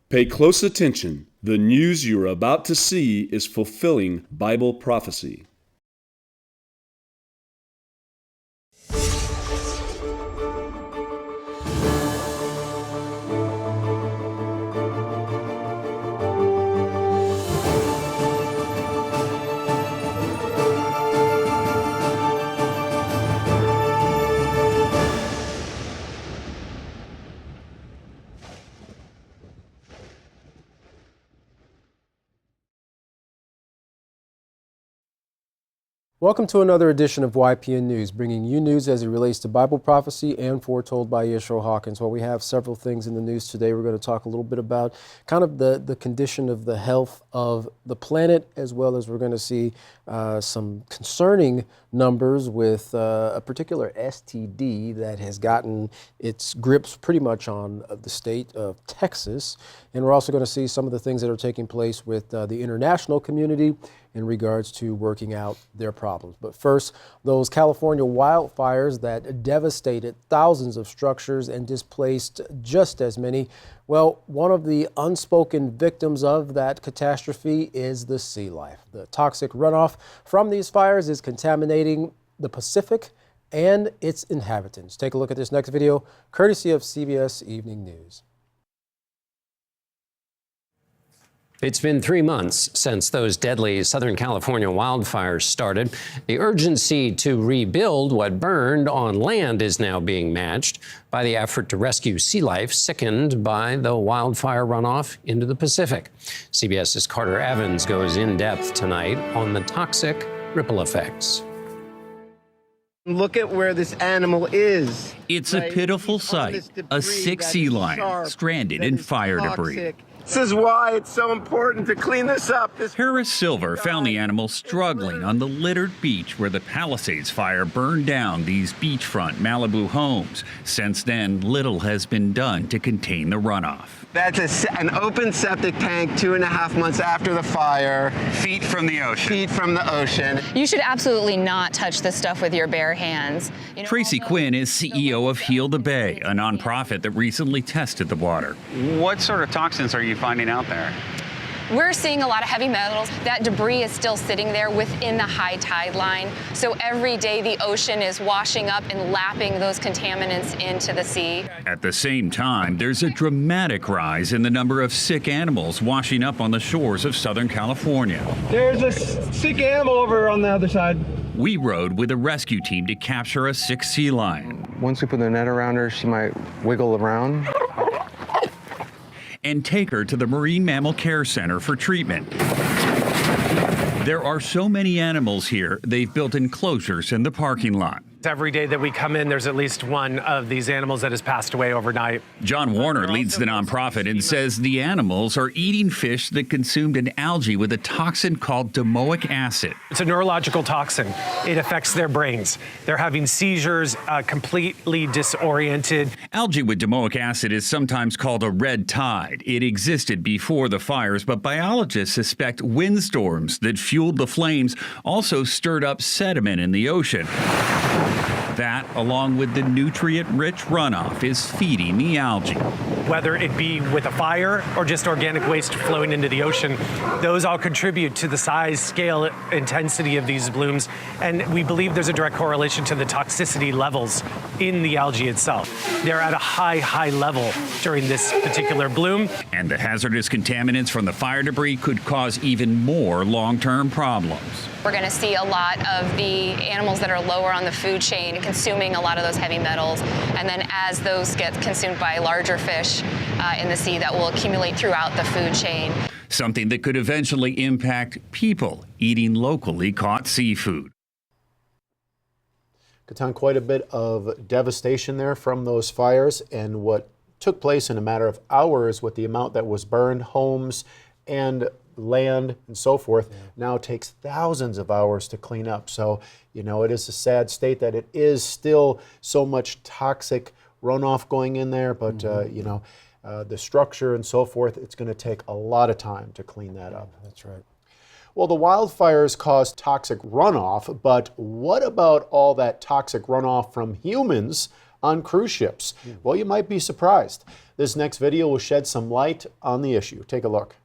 Pay close attention. The news you're about to see is fulfilling Bible prophecy. Welcome to another edition of YPN News, bringing you news as it relates to Bible prophecy and foretold by Yeshua Hawkins. Well, we have several things in the news today. We're going to talk a little bit about kind of the condition of the health of the planet, as well as we're going to see some concerning numbers with a particular STD that has gotten its grips pretty much on the state of Texas. And we're also going to see some of the things that are taking place with the international community in regards to working out their problems. But first, those California wildfires that devastated thousands of structures and displaced just as many. Well, one of the unspoken victims of that catastrophe is the sea life. The toxic runoff from these fires is contaminating the Pacific and its inhabitants. Take a look at this next video, courtesy of CBS Evening News. It's been 3 months since those deadly Southern California wildfires started. The urgency to rebuild what burned on land is now being matched by the effort to rescue sea life sickened by the wildfire runoff into the Pacific. CBS's Carter Evans goes in depth tonight on the toxic ripple effects. Look at where this animal is. It's a pitiful sight. A sick sea lion stranded in fire debris. This is why it's so important to clean this up. Harris Silver found the animal struggling on the littered beach where the Palisades fire burned down these beachfront Malibu homes. Since then, little has been done to contain the runoff. That's an open septic tank 2.5 months after the fire. Feet from the ocean. Feet from the ocean. You should absolutely not touch this stuff with your bare hands. Tracy Quinn is CEO of Heal the Bay, a nonprofit that recently tested the water. What sort of toxins are you finding out there? We're seeing a lot of heavy metals. That debris is still sitting there within the high tide line. So every day the ocean is washing up and lapping those contaminants into the sea. At the same time, there's a dramatic rise in the number of sick animals washing up on the shores of Southern California. There's a sick animal over on the other side. We rode with a rescue team to capture a sick sea lion. Once we put the net around her, she might wiggle around. And take her to the Marine Mammal Care Center for treatment. There are so many animals here, they've built enclosures in the parking lot. Every day that we come in, there's at least one of these animals that has passed away overnight. John Warner leads the nonprofit and says the animals are eating fish that consumed an algae with a toxin called domoic acid. It's a neurological toxin. It affects their brains. They're having seizures, completely disoriented. Algae with domoic acid is sometimes called a red tide. It existed before the fires, but biologists suspect windstorms that fueled the flames also stirred up sediment in the ocean. That, along with the nutrient-rich runoff, is feeding the algae. Whether it be with a fire or just organic waste flowing into the ocean, those all contribute to the size, scale, intensity of these blooms. And we believe there's a direct correlation to the toxicity levels in the algae itself. They're at a high level during this particular bloom. And the hazardous contaminants from the fire debris could cause even more long-term problems. We're going to see a lot of the animals that are lower on the food chain consuming a lot of those heavy metals. And then as those get consumed by larger fish in the sea, that will accumulate throughout the food chain. Something that could eventually impact people eating locally caught seafood. Catan, quite a bit of devastation there from those fires, and what took place in a matter of hours with the amount that was burned, homes and land and so forth, now takes thousands of hours to clean up. So, you know, it is a sad state that it is still so much toxic runoff going in there, but, you know, the structure and so forth, it's going to take a lot of time to clean that up. That's right. Well, the wildfires cause toxic runoff, but what about all that toxic runoff from humans on cruise ships. Well, you might be surprised. This next video will shed some light on the issue. Take a look.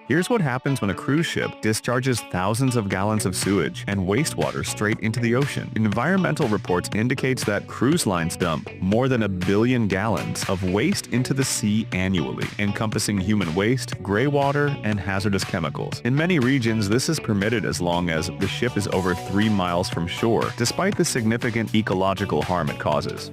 Here's what happens when a cruise ship discharges thousands of gallons of sewage and wastewater straight into the ocean. Environmental reports indicates that cruise lines dump more than 1 billion gallons of waste into the sea annually, encompassing human waste, gray water, and hazardous chemicals. In many regions, this is permitted as long as the ship is over 3 miles from shore, despite the significant ecological harm it causes.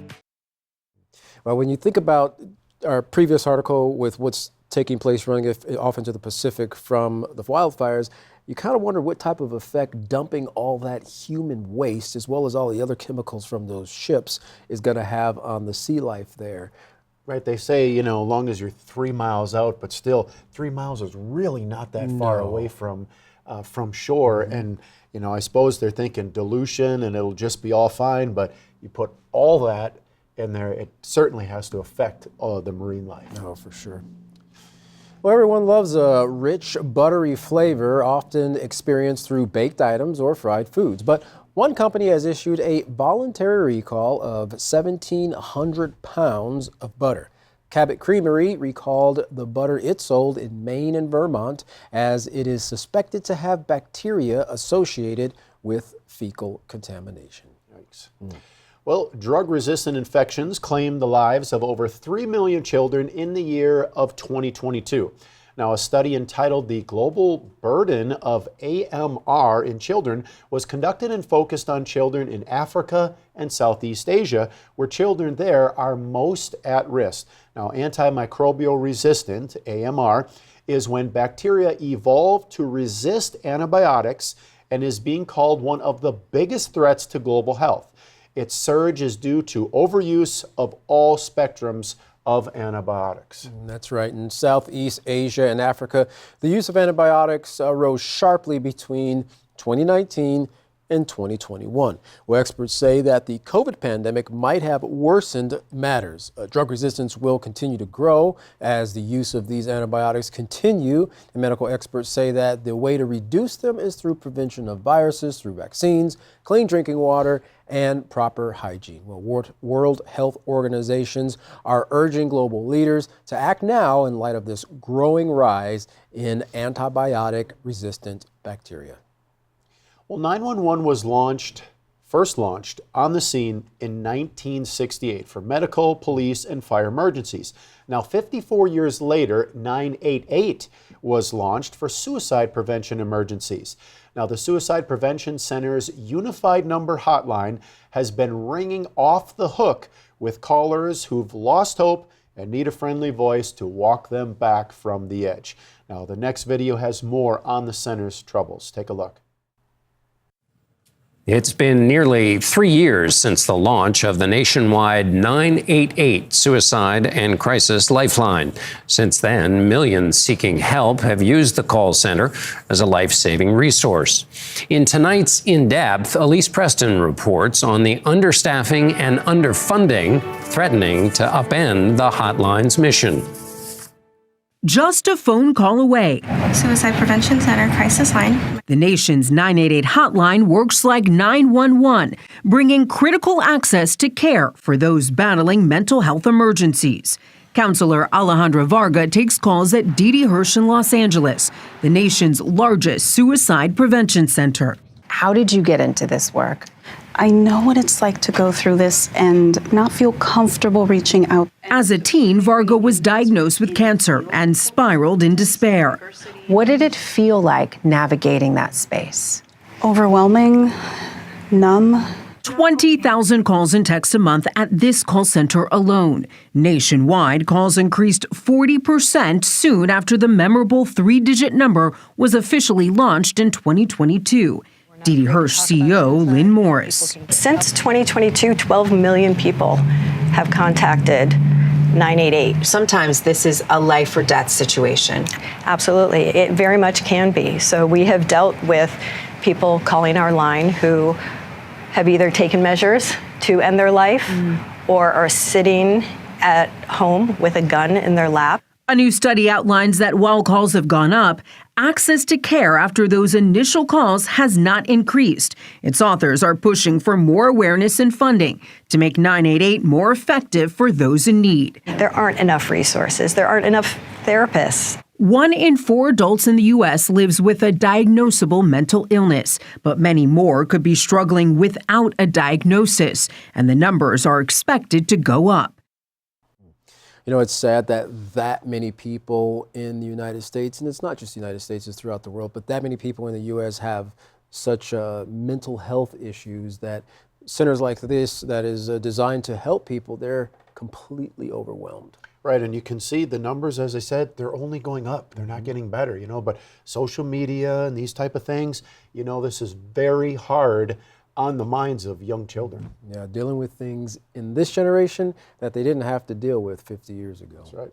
Well, when you think about our previous article with what's taking place running off into the Pacific from the wildfires, you kind of wonder what type of effect dumping all that human waste, as well as all the other chemicals from those ships, is going to have on the sea life there. Right, they say, as long as you're 3 miles out, but still 3 miles is really not that far away from shore. And, I suppose they're thinking dilution and it'll just be all fine, but you put all that in there, it certainly has to affect the marine life. Oh, for sure. Well, everyone loves a rich, buttery flavor, often experienced through baked items or fried foods. But one company has issued a voluntary recall of 1,700 pounds of butter. Cabot Creamery recalled the butter it sold in Maine and Vermont as it is suspected to have bacteria associated with fecal contamination. Yikes. Well, drug-resistant infections claimed the lives of over 3 million children in the year of 2022. Now, a study entitled The Global Burden of AMR in Children was conducted and focused on children in Africa and Southeast Asia, where children there are most at risk. Now, antimicrobial resistant, AMR, is when bacteria evolve to resist antibiotics and is being called one of the biggest threats to global health. Its surge is due to overuse of all spectrums of antibiotics. That's right. In Southeast Asia and Africa, the use of antibiotics rose sharply between 2019 and 2021. Well, experts say that the COVID pandemic might have worsened matters. Drug resistance will continue to grow as the use of these antibiotics continue. And medical experts say that the way to reduce them is through prevention of viruses, through vaccines, clean drinking water, and proper hygiene. Well, World Health Organizations are urging global leaders to act now in light of this growing rise in antibiotic-resistant bacteria. Well, 911 was first launched on the scene in 1968 for medical, police, and fire emergencies. Now, 54 years later, 988 was launched for suicide prevention emergencies. Now, the Suicide Prevention Center's Unified Number Hotline has been ringing off the hook with callers who've lost hope and need a friendly voice to walk them back from the edge. Now, the next video has more on the center's troubles. Take a look. It's been nearly 3 years since the launch of the nationwide 988 Suicide and Crisis Lifeline. Since then, millions seeking help have used the call center as a life-saving resource. In tonight's In Depth, Elise Preston reports on the understaffing and underfunding threatening to upend the hotline's mission. Just a phone call away. Suicide Prevention Center Crisis Line. The nation's 988 hotline works like 911, bringing critical access to care for those battling mental health emergencies. Counselor Alejandra Varga takes calls at Didi Hirsch in Los Angeles, the nation's largest suicide prevention center. How did you get into this work? I know what it's like to go through this and not feel comfortable reaching out. As a teen, Varga was diagnosed with cancer and spiraled in despair. What did it feel like navigating that space? Overwhelming, numb. 20,000 calls and texts a month at this call center alone. Nationwide, calls increased 40% soon after the memorable 3-digit number was officially launched in 2022. Didi Hirsch CEO Lynn Morris. Since 2022, 12 million people have contacted 988. Sometimes this is a life or death situation. Absolutely. It very much can be. So we have dealt with people calling our line who have either taken measures to end their life or are sitting at home with a gun in their lap. A new study outlines that while calls have gone up, access to care after those initial calls has not increased. Its authors are pushing for more awareness and funding to make 988 more effective for those in need. There aren't enough resources. There aren't enough therapists. 1 in 4 adults in the U.S. lives with a diagnosable mental illness, but many more could be struggling without a diagnosis, and the numbers are expected to go up. You know, it's sad that many people in the United States, and it's not just the United States, it's throughout the world, but that many people in the U.S. have such mental health issues that centers like this that is designed to help people, they're completely overwhelmed. Right, and you can see the numbers, as I said, they're only going up. They're not getting better, you know, but social media and these type of things, you know, this is very hard on the minds of young children. Yeah, dealing with things in this generation that they didn't have to deal with 50 years ago. That's right.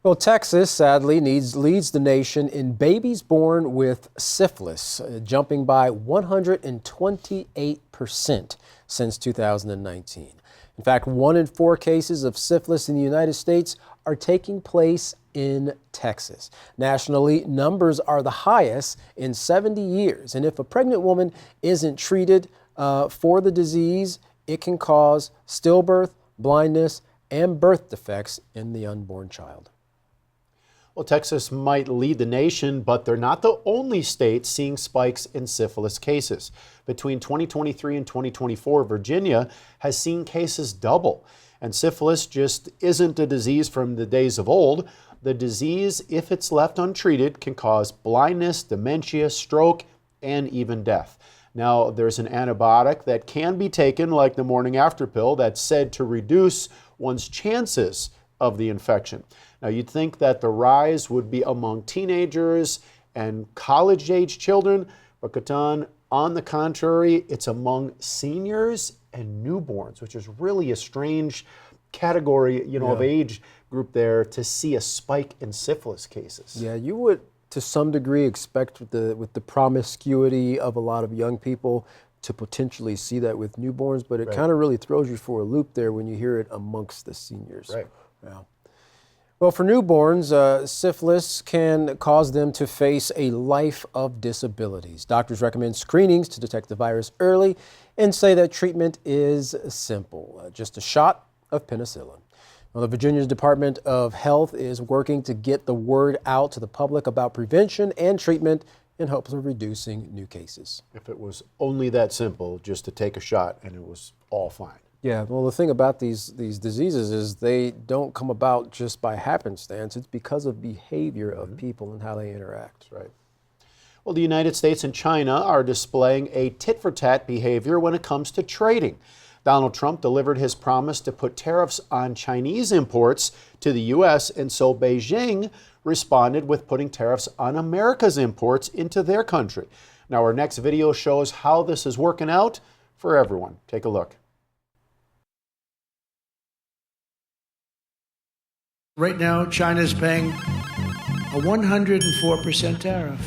Well, Texas, sadly, leads the nation in babies born with syphilis, jumping by 128% since 2019. In fact, 1 in 4 cases of syphilis in the United States are taking place in Texas. Nationally, numbers are the highest in 70 years. And if a pregnant woman isn't treated for the disease, it can cause stillbirth, blindness, and birth defects in the unborn child. Well, Texas might lead the nation, but they're not the only state seeing spikes in syphilis cases. Between 2023 and 2024, Virginia has seen cases double. And syphilis just isn't a disease from the days of old. The disease, if it's left untreated, can cause blindness, dementia, stroke, and even death. Now, there's an antibiotic that can be taken, like the morning after pill, that's said to reduce one's chances of the infection. Now, you'd think that the rise would be among teenagers and college-age children, but Katan, on the contrary, it's among seniors and newborns, which is really a strange category, you know, of age group there to see a spike in syphilis cases. Yeah, you would, to some degree, expect with the promiscuity of a lot of young people to potentially see that with newborns, but it kind of really throws you for a loop there when you hear it amongst the seniors. Right. Yeah. Well, for newborns, syphilis can cause them to face a life of disabilities. Doctors recommend screenings to detect the virus early and say that treatment is simple, just a shot of penicillin. Well, the Virginia Department of Health is working to get the word out to the public about prevention and treatment in hopes of reducing new cases. If it was only that simple, just to take a shot and it was all fine. Yeah, well, the thing about these diseases is they don't come about just by happenstance. It's because of behavior of people and how they interact. That's right. Well, the United States and China are displaying a tit-for-tat behavior when it comes to trading. Donald Trump delivered his promise to put tariffs on Chinese imports to the U.S., and so Beijing responded with putting tariffs on America's imports into their country. Now, our next video shows how this is working out for everyone. Take a look. Right now, China's paying a 104% tariff.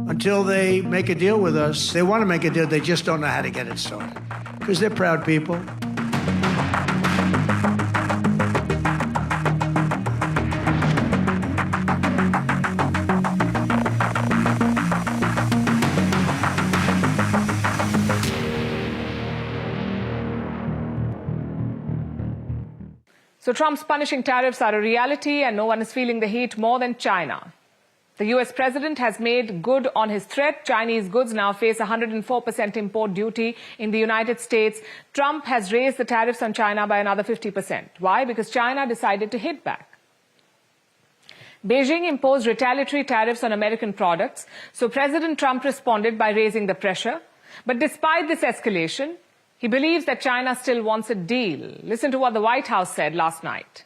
Until they make a deal with us, they want to make a deal, they just don't know how to get it started. Because they're proud people. So Trump's punishing tariffs are a reality, and no one is feeling the heat more than China. The U.S. president has made good on his threat. Chinese goods now face 104% import duty in the United States. Trump has raised the tariffs on China by another 50%. Why? Because China decided to hit back. Beijing imposed retaliatory tariffs on American products, so President Trump responded by raising the pressure. But despite this escalation, he believes that China still wants a deal. Listen to what the White House said last night.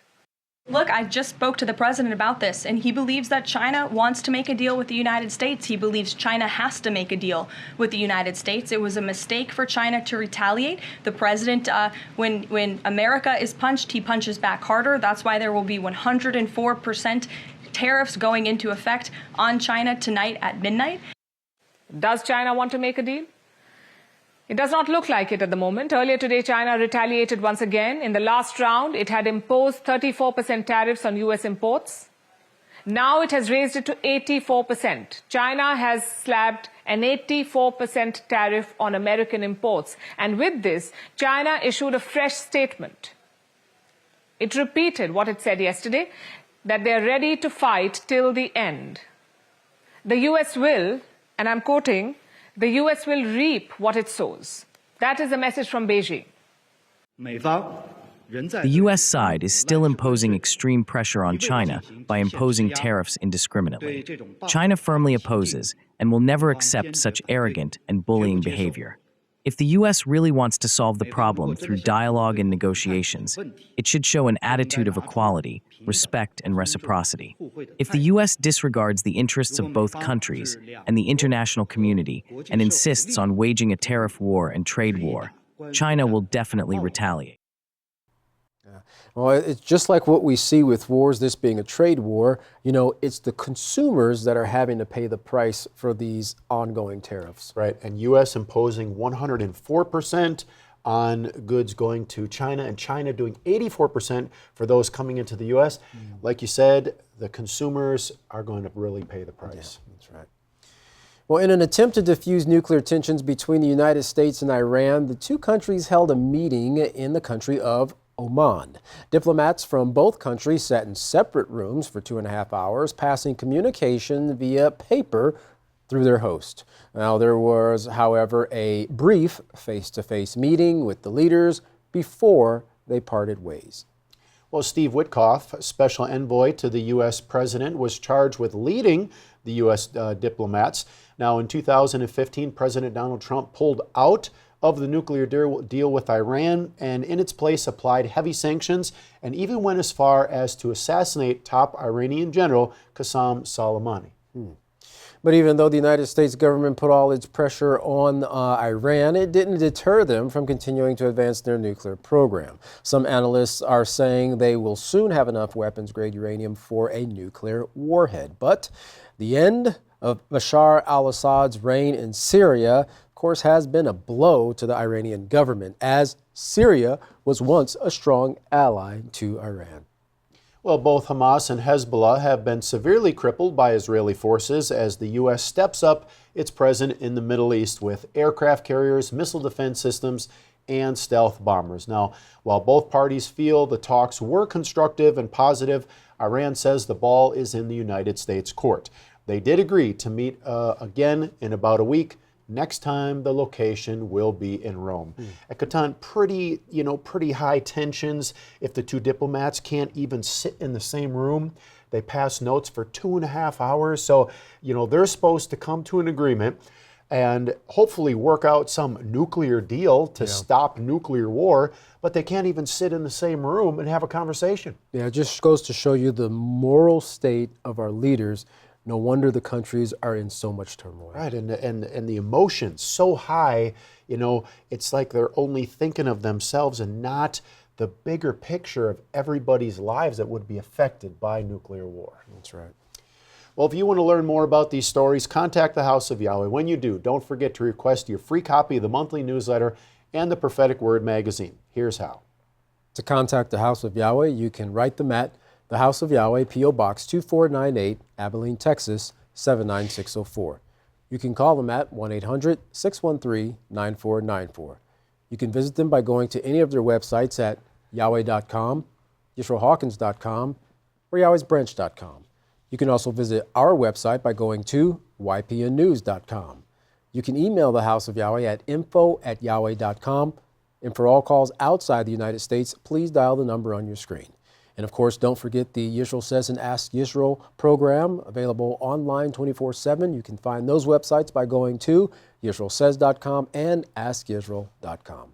Look, I just spoke to the president about this, and he believes that China wants to make a deal with the United States. He believes China has to make a deal with the United States. It was a mistake for China to retaliate. The president, when America is punched, he punches back harder. That's why there will be 104% tariffs going into effect on China tonight at midnight. Does China want to make a deal? It does not look like it at the moment. Earlier today, China retaliated once again. In the last round, it had imposed 34% tariffs on U.S. imports. Now it has raised it to 84%. China has slapped an 84% tariff on American imports. And with this, China issued a fresh statement. It repeated what it said yesterday, that they are ready to fight till the end. The U.S. will, and I'm quoting, the U.S. will reap what it sows. That is the message from Beijing. The U.S. side is still imposing extreme pressure on China by imposing tariffs indiscriminately. China firmly opposes and will never accept such arrogant and bullying behavior. If the U.S. really wants to solve the problem through dialogue and negotiations, it should show an attitude of equality, respect, and reciprocity. If the U.S. disregards the interests of both countries and the international community and insists on waging a tariff war and trade war, China will definitely retaliate. Well, it's just like what we see with wars, this being a trade war. You know, it's the consumers that are having to pay the price for these ongoing tariffs. Right, and U.S. imposing 104% on goods going to China, and China doing 84% for those coming into the U.S. Like you said, the consumers are going to really pay the price. Yeah, that's right. Well, in an attempt to diffuse nuclear tensions between the United States and Iran, the two countries held a meeting in the country of Oman. Diplomats from both countries sat in separate rooms for 2.5 hours, passing communication via paper through their host. Now, there was, however, a brief face-to-face meeting with the leaders before they parted ways. Well, Steve Witkoff, special envoy to the U.S. president, was charged with leading the U.S. diplomats. Now, in 2015, President Donald Trump pulled out of the nuclear deal with Iran, and in its place applied heavy sanctions and even went as far as to assassinate top Iranian general Qasem Soleimani. But even though the United States government put all its pressure on Iran, it didn't deter them from continuing to advance their nuclear program. Some analysts are saying they will soon have enough weapons-grade uranium for a nuclear warhead. But the end of Bashar al-Assad's reign in Syria, of course, has been a blow to the Iranian government, as Syria was once a strong ally to Iran. Well, both Hamas and Hezbollah have been severely crippled by Israeli forces as the U.S. steps up its presence in the Middle East with aircraft carriers, missile defense systems, and stealth bombers. Now, while both parties feel the talks were constructive and positive, Iran says the ball is in the United States court. They did agree to meet again in about a week. Next time, the location will be in Rome. At Katan, pretty high tensions. If the two diplomats can't even sit in the same room, they pass notes for 2.5 hours. So, they're supposed to come to an agreement and hopefully work out some nuclear deal to stop nuclear war, but they can't even sit in the same room and have a conversation. Yeah, it just goes to show you the moral state of our leaders. No wonder the countries are in so much turmoil. Right, and the emotions so high, it's like they're only thinking of themselves and not the bigger picture of everybody's lives that would be affected by nuclear war. That's right. Well, if you want to learn more about these stories, contact the House of Yahweh. When you do, don't forget to request your free copy of the monthly newsletter and the Prophetic Word magazine. Here's how. To contact the House of Yahweh, you can write them at the House of Yahweh, P.O. Box 2498, Abilene, Texas, 79604. You can call them at 1-800-613-9494. You can visit them by going to any of their websites at yahweh.com, yisroelhawkins.com, or yahwehsbranch.com. You can also visit our website by going to YPNnews.com. You can email the House of Yahweh at info@yahweh.com. And for all calls outside the United States, please dial the number on your screen. And of course, don't forget the Yisrael Says and Ask Yisrael program, available online 24/7. You can find those websites by going to yisraelsays.com and askyisrael.com.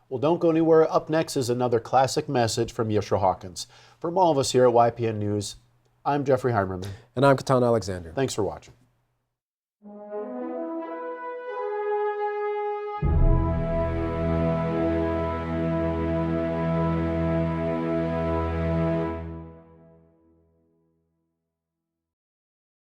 Well, don't go anywhere. Up next is another classic message from Yisrael Hawkins. From all of us here at YPN News, I'm Jeffrey Heimerman. And I'm Katan Alexander. Thanks for watching.